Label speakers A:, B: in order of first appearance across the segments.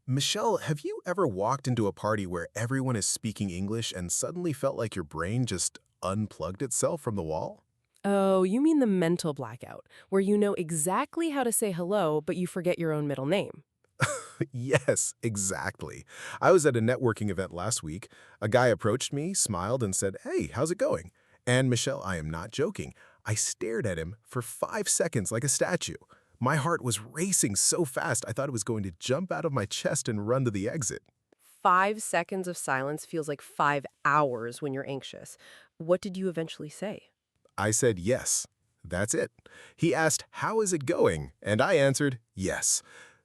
A: Michelle, have you ever walked into a party where everyone is speaking English and suddenly felt like your brain just unplugged itself from the wall?
B: Oh, you mean the mental blackout, where you know exactly how to say hello, but you forget your own middle name.
A: Yes, exactly. I was at a networking event last week. A guy approached me, smiled, and said, "Hey, how's it going?" And Michelle, I am not joking. I stared at him for 5 seconds like a statue. My heart was racing so fast I thought it was going to jump out of my chest and run to the exit.
B: 5 seconds of silence feels like 5 hours when you're anxious. What did you eventually say?
A: I said yes. That's it. He asked, "How is it going?" And I answered, "Yes."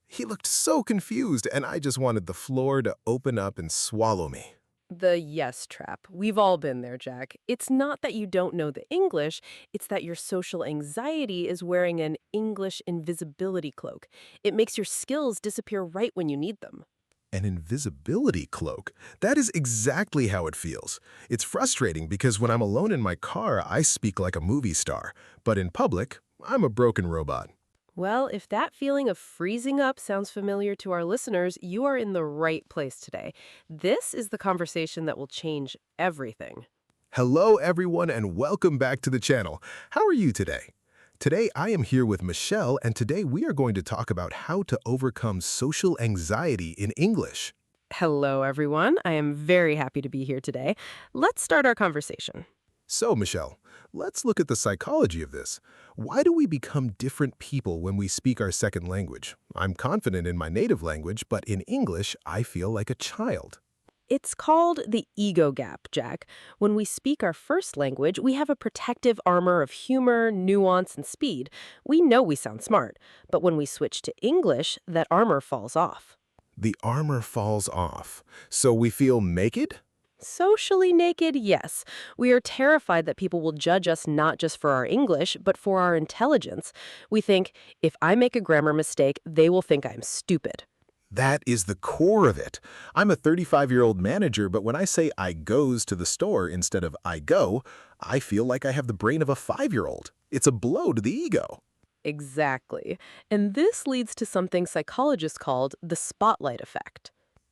A: He looked so confused, and I just wanted the floor to open up and swallow me.
B: The yes trap. We've all been there, Jack. It's not that you don't know the English, it's that your social anxiety is wearing an English invisibility cloak. It makes your skills disappear right when you need them.
A: An invisibility cloak. That is exactly how it feels. It's frustrating because when I'm alone in my car, I speak like a movie star. But in public, I'm a broken robot.
B: Well, if that feeling of freezing up sounds familiar to our listeners, you are in the right place today. This is the conversation that will change everything.
A: Hello, everyone, and welcome back to the channel. How are you today? Today, I am here with Michelle, and today we are going to talk about how to overcome social anxiety in English.
B: Hello, everyone. I am very happy to be here today. Let's start our conversation.
A: So, Michelle, let's look at the psychology of this. Why do we become different people when we speak our second language? I'm confident in my native language, but in English, I feel like a child.
B: It's called the ego gap, Jack. When we speak our first language, we have a protective armor of humor, nuance, and speed. We know we sound smart. But when we switch to English, that armor falls off.
A: The armor falls off. So we feel naked?
B: Socially naked, yes. We are terrified that people will judge us not just for our English, but for our intelligence. We think, if I make a grammar mistake, they will think I'm stupid.
A: That is the core of it. I'm a 35-year-old manager, but when I say I goes to the store instead of I go, I feel like I have the brain of a 5-year-old. It's a blow to the ego.
B: Exactly. And this leads to something psychologists called the spotlight effect.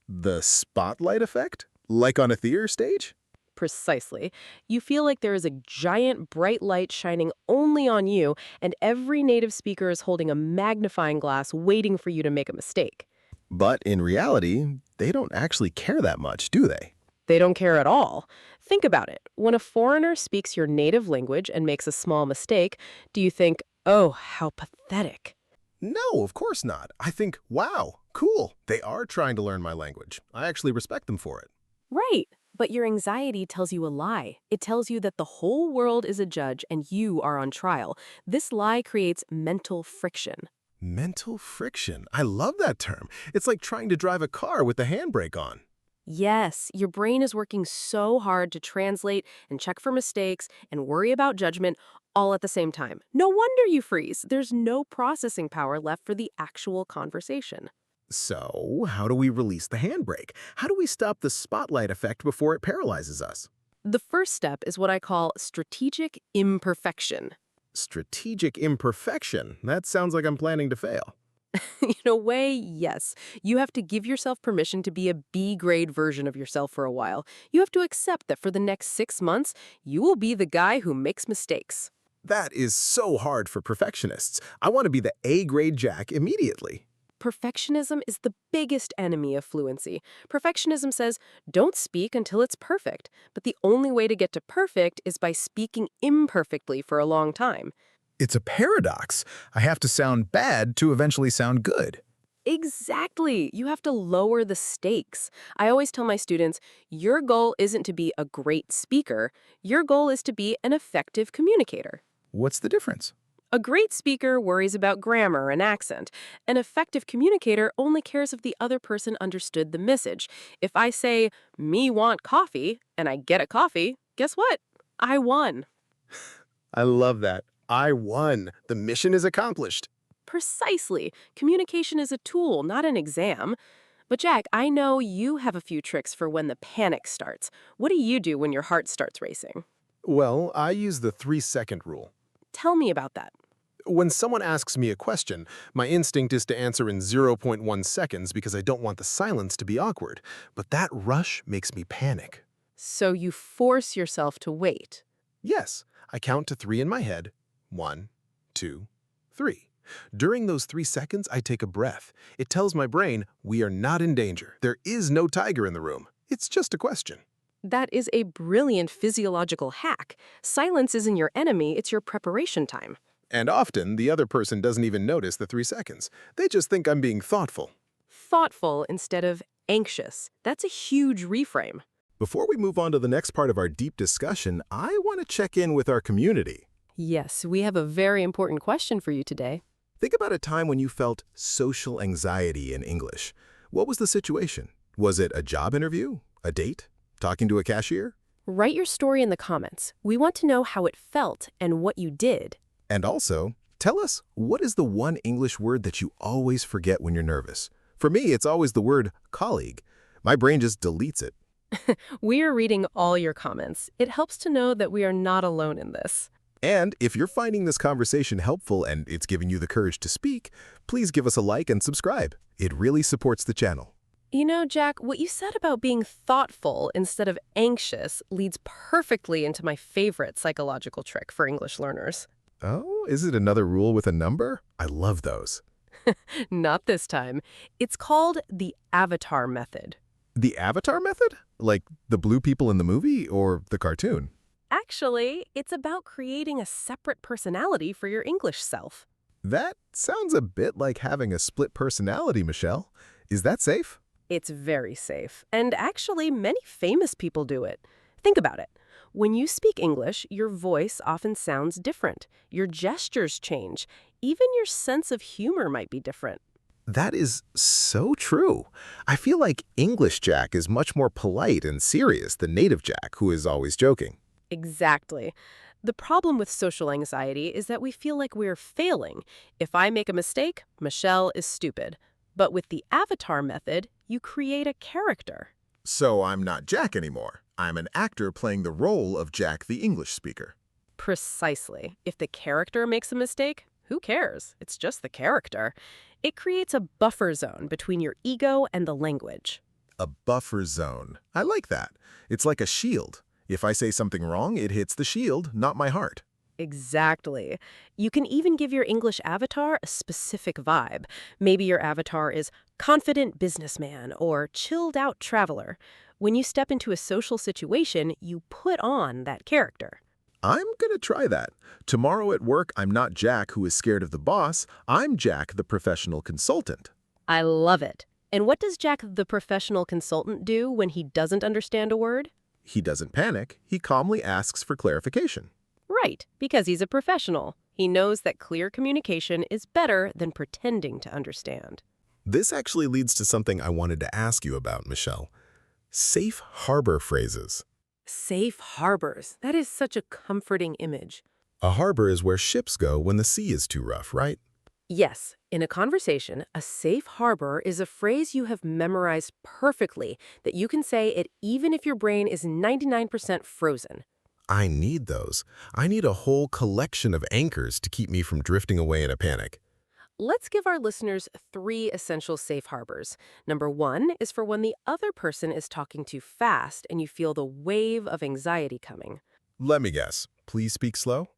A: The spotlight effect? Like on a theater stage?
B: Precisely. You feel like there is a giant bright light shining only on you, and every native speaker is holding a magnifying glass waiting for you to make a mistake.
A: But in reality, they don't actually care that much, do they?
B: They don't care at all. Think about it. When a foreigner speaks your native language and makes a small mistake, do you think, oh, how pathetic?
A: No, of course not. I think, wow, cool. They are trying to learn my language. I actually respect them for it.
B: Right. But your anxiety tells you a lie. It tells you that the whole world is a judge and you are on trial. This lie creates mental friction.
A: Mental friction. I love that term. It's like trying to drive a car with the handbrake on.
B: Yes, your brain is working so hard to translate and check for mistakes and worry about judgment all at the same time. No wonder you freeze. There's no processing power left for the actual conversation.
A: So, how do we release the handbrake? How do we stop the spotlight effect before it paralyzes us?
B: The first step is what I call strategic imperfection.
A: Strategic imperfection. That sounds like I'm planning to fail.
B: In a way, yes. You have to give yourself permission to be a B-grade version of yourself for a while. You have to accept that for the next 6 months, you will be the guy who makes mistakes.
A: That is so hard for perfectionists. I want to be the A-grade Jack immediately.
B: Perfectionism is the biggest enemy of fluency. Perfectionism says, don't speak until it's perfect. But the only way to get to perfect is by speaking imperfectly for a long time.
A: It's a paradox. I have to sound bad to eventually sound good.
B: Exactly. You have to lower the stakes. I always tell my students, your goal isn't to be a great speaker. Your goal is to be an effective communicator.
A: What's the difference?
B: A great speaker worries about grammar and accent. An effective communicator only cares if the other person understood the message. If I say, me want coffee, and I get a coffee, guess what? I won.
A: I love that. I won. The mission is accomplished.
B: Precisely. Communication is a tool, not an exam. But Jack, I know you have a few tricks for when the panic starts. What do you do when your heart starts racing?
A: Well, I use the 3-second rule.
B: Tell me about that.
A: When someone asks me a question, my instinct is to answer in zero point 0.1 seconds because I don't want the silence to be awkward. But that rush makes me panic.
B: So you force yourself to wait.
A: Yes, I count to 3 in my head. 1, 2, 3. During those 3 seconds, I take a breath. It tells my brain, we are not in danger. There is no tiger in the room. It's just a question.
B: That is a brilliant physiological hack. Silence isn't your enemy, it's your preparation time.
A: And often, the other person doesn't even notice the 3 seconds. They just think I'm being thoughtful.
B: Thoughtful instead of anxious. That's a huge reframe.
A: Before we move on to the next part of our deep discussion, I want to check in with our community.
B: Yes, we have a very important question for you today.
A: Think about a time when you felt social anxiety in English. What was the situation? Was it a job interview? A date? Talking to a cashier?
B: Write your story in the comments. We want to know how it felt and what you did.
A: And also, tell us, what is the one English word that you always forget when you're nervous? For me, it's always the word colleague. My brain just deletes it.
B: We are reading all your comments. It helps to know that we are not alone in this.
A: And if you're finding this conversation helpful and it's giving you the courage to speak, please give us a like and subscribe. It really supports the channel.
B: You know, Jack, what you said about being thoughtful instead of anxious leads perfectly into my favorite psychological trick for English learners.
A: Oh, is it another rule with a number? I love those.
B: Not this time. It's called the avatar method.
A: The avatar method? Like the blue people in the movie or the cartoon?
B: Actually, it's about creating a separate personality for your English self.
A: That sounds a bit like having a split personality, Michelle. Is that safe?
B: It's very safe, and actually many famous people do it. Think about it. When you speak English, your voice often sounds different. Your gestures change. Even your sense of humor might be different.
A: That is so true. I feel like English Jack is much more polite and serious than native Jack, who is always joking.
B: Exactly. The problem with social anxiety is that we feel like we're failing. If I make a mistake, Michelle is stupid. But with the avatar method, you create a character.
A: So I'm not Jack anymore. I'm an actor playing the role of Jack the English speaker.
B: Precisely. If the character makes a mistake, who cares? It's just the character. It creates a buffer zone between your ego and the language.
A: A buffer zone. I like that. It's like a shield. If I say something wrong, it hits the shield, not my heart.
B: Exactly. You can even give your English avatar a specific vibe. Maybe your avatar is confident businessman or chilled out traveler. When you step into a social situation, you put on that character.
A: I'm gonna try that. Tomorrow at work, I'm not Jack who is scared of the boss. I'm Jack the professional consultant.
B: I love it. And what does Jack the professional consultant do when he doesn't understand a word?
A: He doesn't panic. He calmly asks for clarification.
B: Right, because he's a professional. He knows that clear communication is better than pretending to understand.
A: This actually leads to something I wanted to ask you about, Michelle. Safe harbor phrases.
B: Safe harbors. That is such a comforting image.
A: A harbor is where ships go when the sea is too rough, right?
B: Yes, in a conversation, a safe harbor is a phrase you have memorized perfectly that you can say it even if your brain is 99% frozen.
A: I need those. I need a whole collection of anchors to keep me from drifting away in a panic.
B: Let's give our listeners 3 essential safe harbors. Number 1 is for when the other person is talking too fast and you feel the wave of anxiety coming.
A: Let me guess. Please speak slow?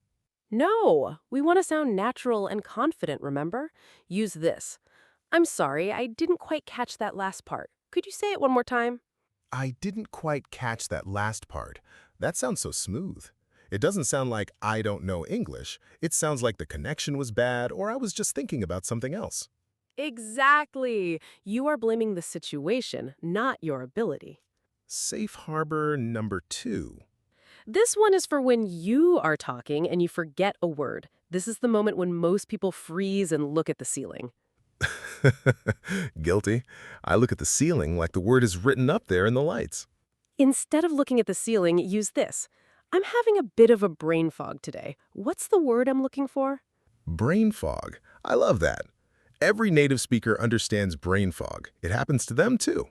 B: No, we want to sound natural and confident, remember? Use this. I'm sorry, I didn't quite catch that last part. Could you say it one more time?
A: I didn't quite catch that last part. That sounds so smooth. It doesn't sound like I don't know English. It sounds like the connection was bad or I was just thinking about something else.
B: Exactly. You are blaming the situation, not your ability.
A: Safe harbor number 2.
B: This one is for when you are talking and you forget a word. This is the moment when most people freeze and look at the ceiling.
A: Guilty. I look at the ceiling like the word is written up there in the lights.
B: Instead of looking at the ceiling, use this. I'm having a bit of a brain fog today. What's the word I'm looking for?
A: Brain fog. I love that. Every native speaker understands brain fog. It happens to them too.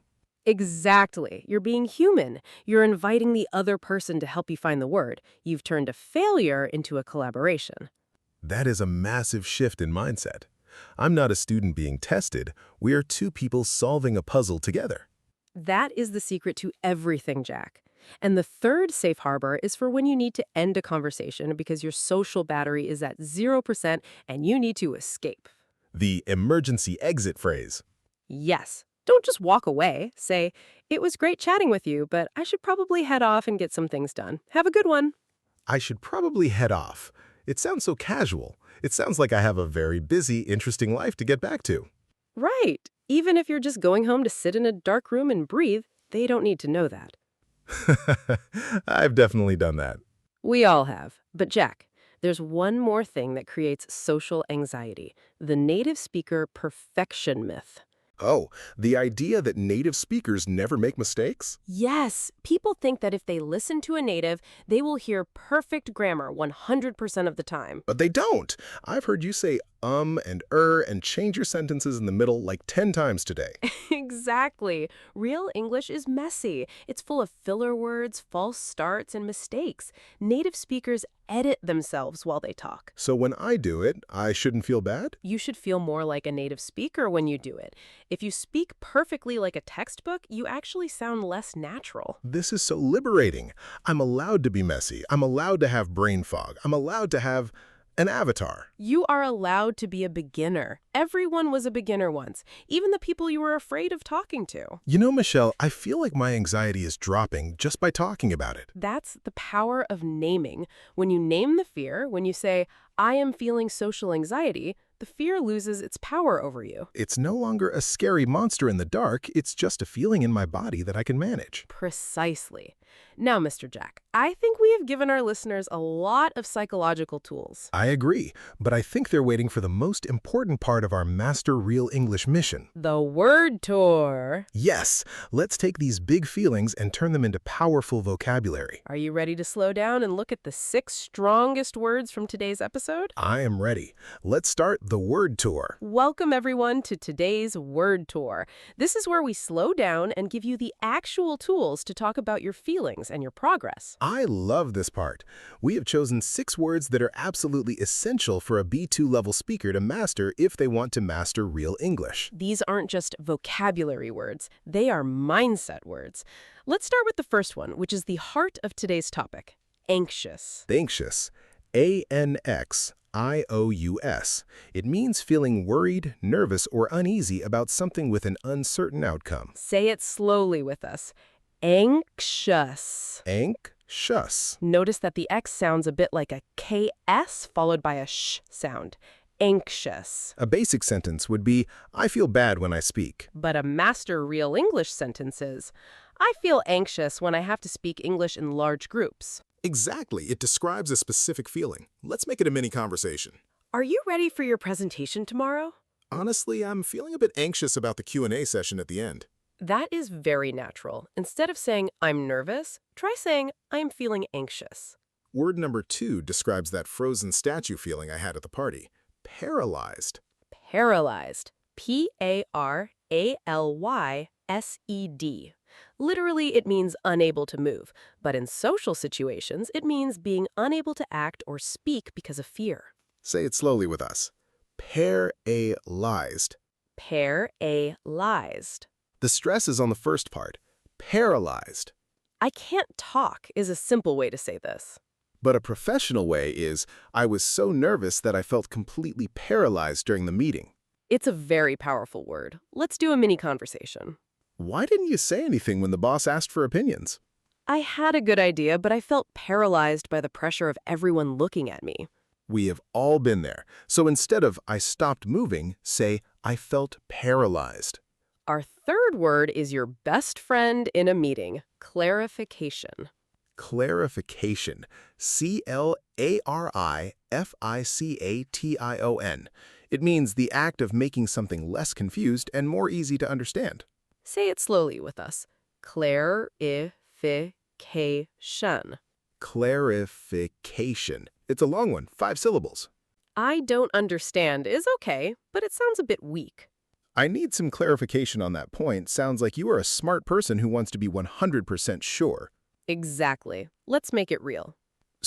B: Exactly. You're being human. You're inviting the other person to help you find the word. You've turned a failure into a collaboration.
A: That is a massive shift in mindset. I'm not a student being tested. We are two people solving a puzzle together.
B: That is the secret to everything, Jack. And the third safe harbor is for when you need to end a conversation because your social battery is at 0% and you need to escape.
A: The emergency exit phrase.
B: Yes. Don't just walk away. Say, it was great chatting with you, but I should probably head off and get some things done. Have a good one.
A: I should probably head off. It sounds so casual. It sounds like I have a very busy, interesting life to get back to.
B: Right. Even if you're just going home to sit in a dark room and breathe, they don't need to know that.
A: I've definitely done that.
B: We all have. But Jack, there's one more thing that creates social anxiety, the native speaker perfection myth.
A: Oh, the idea that native speakers never make mistakes?
B: Yes, people think that if they listen to a native, they will hear perfect grammar 100% of the time.
A: But they don't. I've heard you say and change your sentences in the middle like 10 times today.
B: Exactly. Real English is messy. It's full of filler words, false starts, and mistakes. Native speakers edit themselves while they talk.
A: So when I do it, I shouldn't feel bad?
B: You should feel more like a native speaker when you do it. If you speak perfectly like a textbook, you actually sound less natural.
A: This is so liberating. I'm allowed to be messy. I'm allowed to have brain fog. I'm allowed to have an avatar.
B: You are allowed to be a beginner. Everyone was a beginner once, even the people you were afraid of talking to.
A: You know, Michelle, I feel like my anxiety is dropping just by talking about it.
B: That's the power of naming. When you name the fear, when you say, I am feeling social anxiety, the fear loses its power over you.
A: It's no longer a scary monster in the dark. It's just a feeling in my body that I can manage.
B: Precisely. Now, Mr. Jack, I think we have given our listeners a lot of psychological tools.
A: I agree, but I think they're waiting for the most important part of our Master Real English mission.
B: The word tour.
A: Yes, let's take these big feelings and turn them into powerful vocabulary.
B: Are you ready to slow down and look at the 6 strongest words from today's episode?
A: I am ready. Let's start the word tour.
B: Welcome, everyone, to today's word tour. This is where we slow down and give you the actual tools to talk about your feelings and your progress.
A: I love this part. We have chosen 6 words that are absolutely essential for a B2 level speaker to master if they want to master real English.
B: These aren't just vocabulary words, they are mindset words. Let's start with the first one, which is the heart of today's topic, anxious.
A: Anxious. A-N-X-I-O-U-S. It means feeling worried, nervous, or uneasy about something with an uncertain outcome.
B: Say it slowly with us. Anxious.
A: Anxious.
B: Notice that the X sounds a bit like a KS followed by a sh sound. Anxious.
A: A basic sentence would be, I feel bad when I speak.
B: But a master real English sentence is, I feel anxious when I have to speak English in large groups.
A: Exactly. It describes a specific feeling. Let's make it a mini conversation.
B: Are you ready for your presentation tomorrow?
A: Honestly, I'm feeling a bit anxious about the Q&A session at the end.
B: That is very natural. Instead of saying, I'm nervous, try saying, I'm feeling anxious.
A: Word number 2 describes that frozen statue feeling I had at the party. Paralyzed.
B: Paralyzed. P-A-R-A-L-Y-S-E-D. Literally, it means unable to move, but in social situations, it means being unable to act or speak because of fear.
A: Say it slowly with us. Paralyzed.
B: Paralyzed.
A: The stress is on the first part. Paralyzed.
B: I can't talk is a simple way to say this.
A: But a professional way is, I was so nervous that I felt completely paralyzed during the meeting.
B: It's a very powerful word. Let's do a mini conversation.
A: Why didn't you say anything when the boss asked for opinions?
B: I had a good idea, but I felt paralyzed by the pressure of everyone looking at me.
A: We have all been there. So instead of I stopped moving, say I felt paralyzed.
B: Our third word is your best friend in a meeting, clarification.
A: Clarification. C-L-A-R-I-F-I-C-A-T-I-O-N. It means the act of making something less confused and more easy to understand.
B: Say it slowly with us. Clarification.
A: Clarification. It's a long one, 5 syllables.
B: I don't understand is okay, but it sounds a bit weak.
A: I need some clarification on that point. Sounds like you are a smart person who wants to be 100% sure.
B: Exactly. Let's make it real.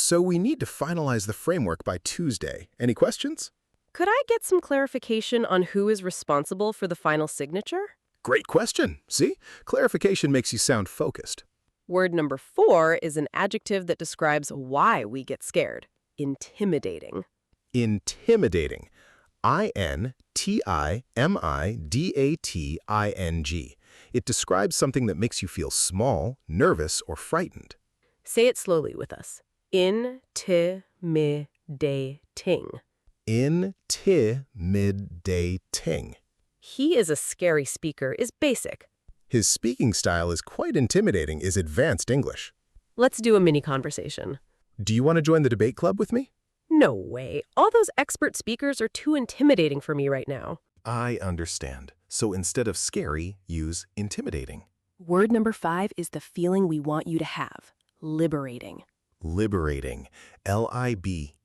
A: So we need to finalize the framework by Tuesday. Any questions?
B: Could I get some clarification on who is responsible for the final signature?
A: Great question. See? Clarification makes you sound focused.
B: Word number 4 is an adjective that describes why we get scared. Intimidating.
A: Intimidating. I-N-T-I-M-I-D-A-T-I-N-G. It describes something that makes you feel small, nervous, or frightened.
B: Say it slowly with us. Intimidating.
A: Intimidating.
B: He is a scary speaker is basic.
A: His speaking style is quite intimidating is advanced English.
B: Let's do a mini conversation.
A: Do you want to join the debate club with me?
B: No way. All those expert speakers are too intimidating for me right now.
A: I understand. So instead of scary, use intimidating.
B: Word number 5 is the feeling we want you to have. Liberating.
A: Liberating. L-I-B-E-R-A-T-I-N-G.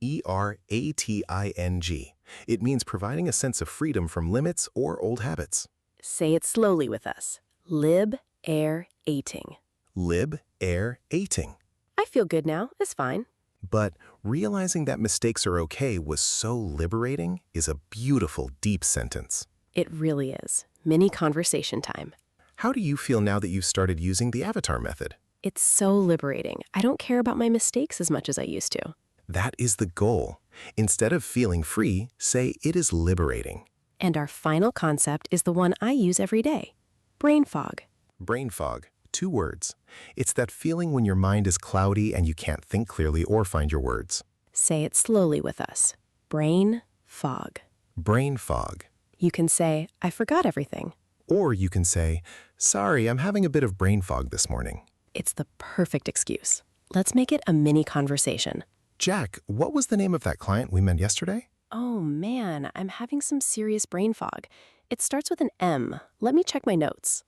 A: It means providing a sense of freedom from limits or old habits.
B: Say it slowly with us. Lib-air-ating.
A: Lib-air-ating.
B: I feel good now. It's fine.
A: But realizing that mistakes are okay was so liberating is a beautiful, deep sentence.
B: It really is. Mini conversation time.
A: How do you feel now that you've started using the avatar method?
B: It's so liberating. I don't care about my mistakes as much as I used to.
A: That is the goal. Instead of feeling free, say it is liberating.
B: And our final concept is the one I use every day. Brain fog.
A: Brain fog. 2 words. It's that feeling when your mind is cloudy and you can't think clearly or find your words.
B: Say it slowly with us. Brain fog.
A: Brain fog.
B: You can say, I forgot everything.
A: Or you can say, sorry, I'm having a bit of brain fog this morning.
B: It's the perfect excuse. Let's make it a mini conversation.
A: Jack, what was the name of that client we met yesterday?
B: Oh man, I'm having some serious brain fog. It starts with an M. Let me check my notes.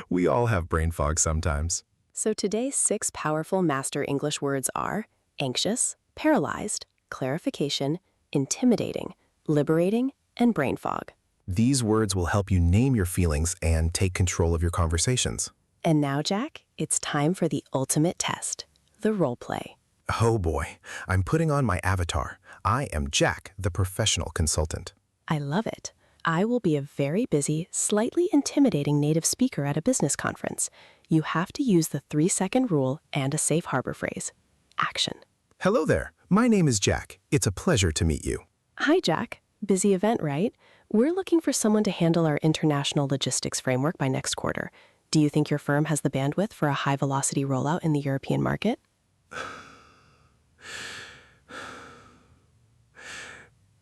A: We all have brain fog sometimes.
B: So today's 6 powerful master English words are anxious, paralyzed, clarification, intimidating, liberating, and brain fog.
A: These words will help you name your feelings and take control of your conversations.
B: And now, Jack, it's time for the ultimate test, the role play.
A: Oh boy, I'm putting on my avatar. I am Jack, the professional consultant.
B: I love it. I will be a very busy, slightly intimidating native speaker at a business conference. You have to use the 3-second rule and a safe harbor phrase. Action.
A: Hello there. My name is Jack. It's a pleasure to meet you.
B: Hi, Jack. Busy event, right? We're looking for someone to handle our international logistics framework by next quarter. Do you think your firm has the bandwidth for a high-velocity rollout in the European market?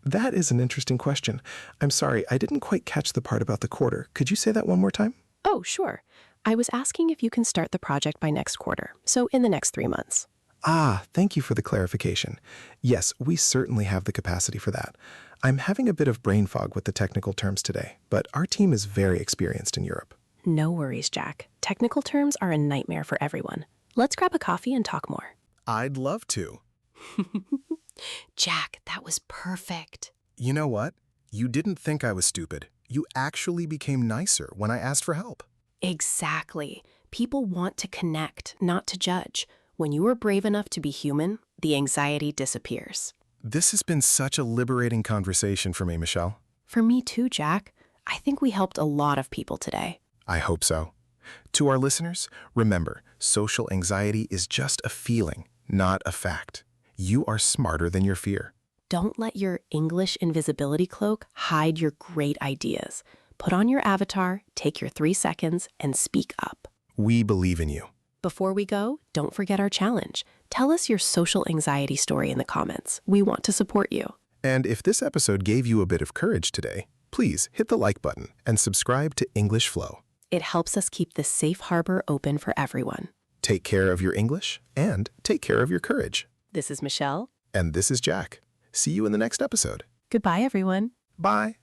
A: That is an interesting question. I'm sorry, I didn't quite catch the part about the quarter. Could you say that one more time?
B: Oh, sure. I was asking if you can start the project by next quarter, so in the next 3 months.
A: Ah, thank you for the clarification. Yes, we certainly have the capacity for that. I'm having a bit of brain fog with the technical terms today, but our team is very experienced in Europe.
B: No worries, Jack. Technical terms are a nightmare for everyone. Let's grab a coffee and talk more.
A: I'd love to.
B: Jack, that was perfect.
A: You know what? You didn't think I was stupid. You actually became nicer when I asked for help.
B: Exactly. People want to connect, not to judge. When you are brave enough to be human, the anxiety disappears.
A: This has been such a liberating conversation for me, Michelle.
B: For me too, Jack. I think we helped a lot of people today.
A: I hope so. To our listeners, remember, social anxiety is just a feeling, not a fact. You are smarter than your fear.
B: Don't let your English invisibility cloak hide your great ideas. Put on your avatar, take your 3 seconds, and speak up.
A: We believe in you.
B: Before we go, don't forget our challenge. Tell us your social anxiety story in the comments. We want to support you.
A: And if this episode gave you a bit of courage today, please hit the like button and subscribe to English Flow.
B: It helps us keep this safe harbor open for everyone.
A: Take care of your English and take care of your courage.
B: This is Michelle.
A: And this is Jack. See you in the next episode.
B: Goodbye, everyone.
A: Bye.